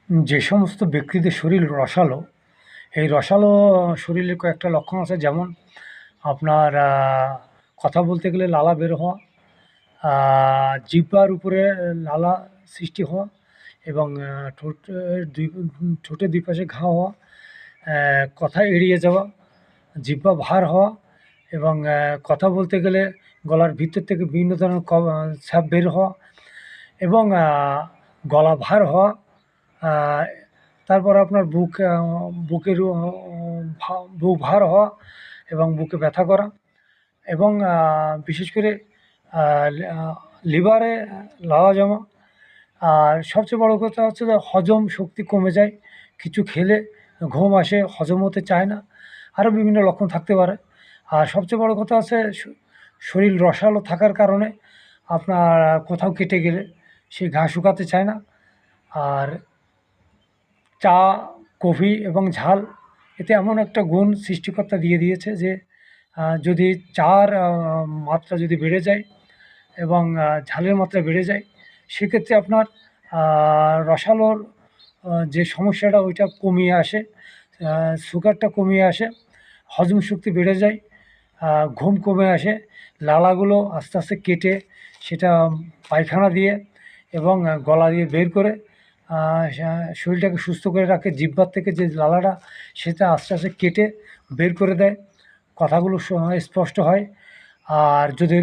যে সমস্ত ব্যক্তিদের শরীর রসালো, এই রসালো শরীরের কয়েকটা লক্ষণ আছে, যেমন আপনার কথা বলতে গেলে লালা বের হওয়া, জিহ্বার উপরে লালা সৃষ্টি হওয়া, এবং ঠোঁটের দুই পাশে ঘা হওয়া, কথা এড়িয়ে যাওয়া, জিহ্বা ভার হওয়া, এবং কথা বলতে গেলে গলার ভিতর থেকে বিভিন্ন ধরনের স্যাপ বের হওয়া, এবং গলা ভার হওয়া। আহ, তারপর আপনার বুকের বুক ভার হওয়া এবং বুকে ব্যথা করা, এবং বিশেষ করে লিভারে লালা জমা। আর সবচেয়ে বড় কথা হচ্ছে যে হজম শক্তি কমে যায়, কিছু খেলে ঘুম আসে, হজম হতে চায় না, আরও বিভিন্ন লক্ষণ থাকতে পারে। আর সবচেয়ে বড় কথা হচ্ছে শরীর রসালো থাকার কারণে আপনার কোথাও কেটে গেলে সেই ঘা শুকাতে চায় না। আর চা, কফি এবং ঝাল, এতে এমন একটা গুণ সৃষ্টিকর্তা দিয়ে দিয়েছে যে যদি চার মাত্রা যদি বেড়ে যায় এবং ঝালের মাত্রা বেড়ে যায়, সেক্ষেত্রে আপনার রসালোর যে সমস্যাটা ওইটা কমিয়ে আসে, সুগারটা কমিয়ে আসে, হজম শক্তি বেড়ে যায়, ঘুম কমে আসে, লালাগুলো আস্তে আস্তে কেটে সেটা পায়খানা দিয়ে এবং গলা দিয়ে বের করে শরীরটাকে সুস্থ করে রাখে। জিহ্বার থেকে যে লালাটা সেটা আস্তে আস্তে কেটে বের করে দেয়, কথাগুলো স্পষ্ট হয়। আর যদি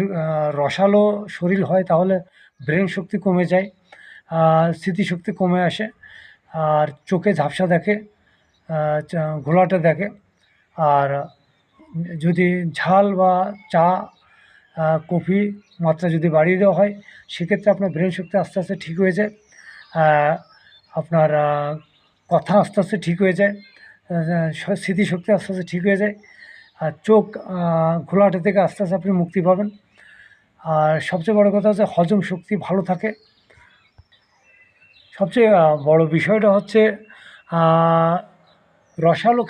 রসালো শরীর হয় তাহলে ব্রেন শক্তি কমে যায়, স্মৃতিশক্তি কমে আসে, আর চোখে ঝাপসা দেখে, ঘোলাটে দেখে। আর যদি ঝাল বা চা, কফি মাত্রা যদি বাড়িয়ে দেওয়া হয়, সেক্ষেত্রে আপনার ব্রেন শক্তি আস্তে আস্তে ঠিক হয়ে যায়, আপনার কথা আস্তে আস্তে ঠিক হয়ে যায়, স্মৃতিশক্তি আস্তে আস্তে ঠিক হয়ে যায়, আর চোখ ঘোলাটে থেকে আস্তে আস্তে আপনি মুক্তি পাবেন। আর সবচেয়ে বড় কথা হচ্ছে হজম শক্তি ভালো থাকে। সবচেয়ে বড় বিষয়টা হচ্ছে রসালো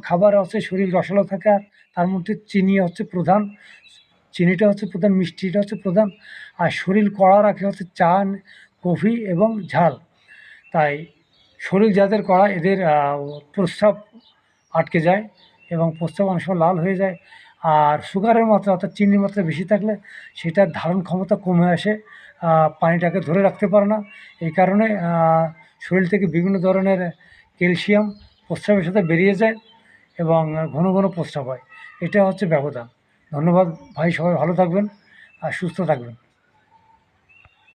খাবার হচ্ছে শরীর রসালো থাকে, আর তার মধ্যে চিনি হচ্ছে প্রধান, চিনিটা হচ্ছে প্রধান, মিষ্টিটা হচ্ছে প্রধান, আর শরীর কড়া রাখে হচ্ছে চা, কফি এবং ঝাল। তাই শরীর যাদের কড়া, এদের প্রস্রাব আটকে যায় এবং প্রস্রাব অনেক সময় লাল হয়ে যায়। আর সুগারের মাত্রা অর্থাৎ চিনির মাত্রা বেশি থাকলে সেটার ধারণ ক্ষমতা কমে আসে, পানিটাকে ধরে রাখতে পারে না। এই কারণে শরীর থেকে বিভিন্ন ধরনের ক্যালসিয়াম প্রস্রাবের সাথে বেরিয়ে যায় এবং ঘন ঘন প্রস্রাব হয়। এটা হচ্ছে ব্যবধান। ধন্যবাদ ভাই, সবাই ভালো থাকবেন আর সুস্থ থাকবেন।